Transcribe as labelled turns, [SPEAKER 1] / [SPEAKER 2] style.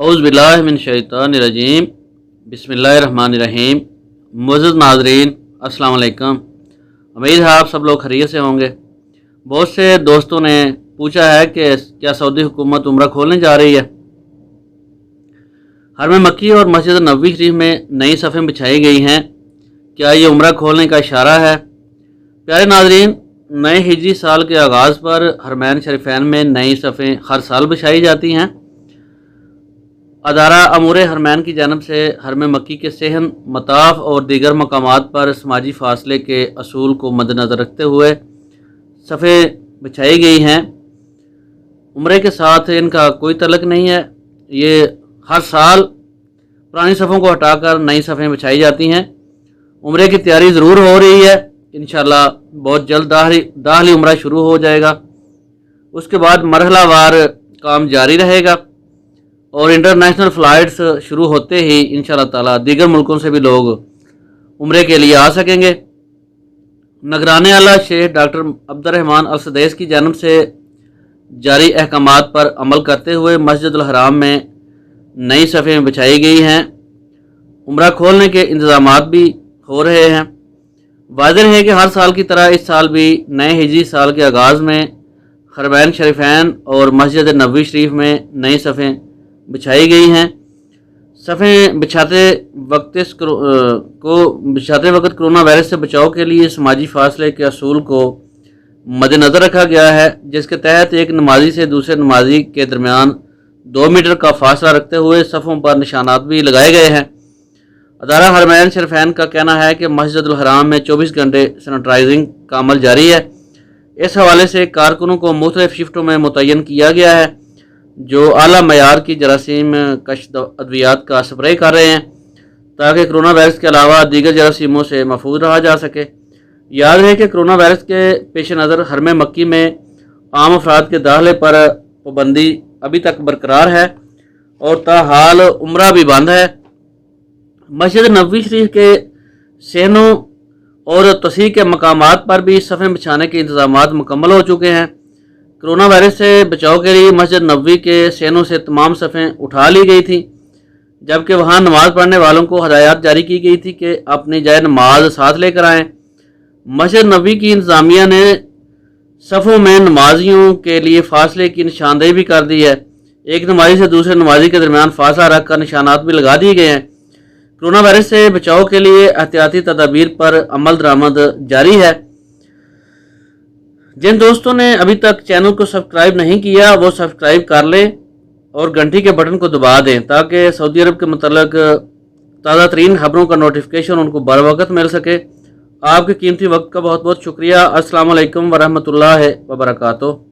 [SPEAKER 1] औज़ु बिल्लाहि मिन शैतानिर रजीम बिस्मिल्लाहिर रहमानिर रहीम। मुअज़्ज़ज़ नाज़रीन अस्सलाम वालेकुम। उम्मीद है आप सब लोग खैरियत से होंगे। बहुत से दोस्तों ने पूछा है कि क्या सऊदी हुकूमत उम्रा खोलने जा रही है। हरम मक्की और मस्जिद नबवी शरीफ में नई सफ़ें बिछाई गई हैं। क्या ये उम्रा खोलने का इशारा है? प्यारे नाज़रीन, नए हिजरी साल के आगाज़ पर हरमैन शरीफैन में नई सफ़ें हर साल बिछाई जाती हैं। अदारा अमूर हरमैन की जानब से हरम मक्की के सहन, मताफ़ और दीगर मकामात पर समाजी फ़ासले के असूल को मद्देनज़र रखते हुए सफ़ें बिछाई गई हैं। उम्रे के साथ इनका कोई तल्लुक़ नहीं है। ये हर साल पुरानी सफ़ों को हटाकर नई सफ़ें बिछाई जाती हैं। उम्रे की तैयारी ज़रूर हो रही है। इंशाअल्लाह बहुत जल्द दाखिली उम्रा शुरू हो जाएगा। उसके बाद मरहलावार काम जारी रहेगा और इंटरनेशनल फ़्लाइट्स शुरू होते ही इंशाअल्लाह ताला दीगर मुल्कों से भी लोग उम्रे के लिए आ सकेंगे। निगरान आला शेख डॉक्टर अब्दुर्रहमान अल सदैस की जानब से जारी अहकामात पर अमल करते हुए मस्जिदुल हराम में नई सफ़ें बिछाई गई हैं। उम्रा खोलने के इंतज़ामात भी हो रहे हैं। वाज़ेह है कि हर साल की तरह इस साल भी नए हिजरी साल के आगाज़ में हरमैन शरीफैन और मस्जिद नबवी शरीफ में नई सफ़ें बिछाई गई हैं। सफ़ें बिछाते वक्त कोरोना वायरस से बचाव के लिए समाजी फासले के असूल को मद्देनज़र रखा गया है, जिसके तहत एक नमाजी से दूसरे नमाजी के दरमियान 2 मीटर का फासला रखते हुए सफ़ों पर निशानात भी लगाए गए हैं। अदारा हरमैन शरीफैन का कहना है कि मस्जिदुल हराम में 24 घंटे सैनिटाइजिंग का अमल जारी है। इस हवाले से कारकुनों को मुख्तलिफ शिफ्टों में मुतय्यन किया गया है, जो आला मयार की जरासीम कश अद्वियात का स्प्रे कर रहे हैं, ताकि कोरोना वायरस के अलावा दीगर जरासीमों से महफूज रहा जा सके। याद रहे कि कोरोना वायरस के पेश नज़र हरम मक्की में आम अफराद के दाखिले पर पाबंदी अभी तक बरकरार है और ताहाल उम्रा भी बंद है। मस्जिद नबवी शरीफ के सहनों और तसीह के मकामात पर भी सफ़ें बिछाने के इंतज़ामात मुकम्मल हो चुके हैं। कोरोना वायरस से बचाव के लिए मस्जिद नबवी के सहनों से तमाम सफ़ें उठा ली गई थी, जबकि वहाँ नमाज़ पढ़ने वालों को हदायत जारी की गई थी कि अपनी जाए नमाज साथ लेकर आएँ। मस्जिद नबवी की इंतज़ामिया ने सफ़ों में नमाजियों के लिए फ़ासले की निशानदेही भी कर दी है। एक नमाजी से दूसरे नमाजी के दरमियान फासला रख कर निशानात भी लगा दिए गए हैं। कोरोना वायरस से बचाव के लिए एहतियाती तदाबीर पर अमल दरामद जारी है। जिन दोस्तों ने अभी तक चैनल को सब्सक्राइब नहीं किया वो सब्सक्राइब कर लें और घंटी के बटन को दबा दें, ताकि सऊदी अरब के मतलब ताज़ा तरीन खबरों का नोटिफिकेशन उनको बर वक्त मिल सके। आपके कीमती वक्त का बहुत बहुत शुक्रिया। अस्सलाम वालेकुम वरहमतुल्लाहि वबरकातुहू।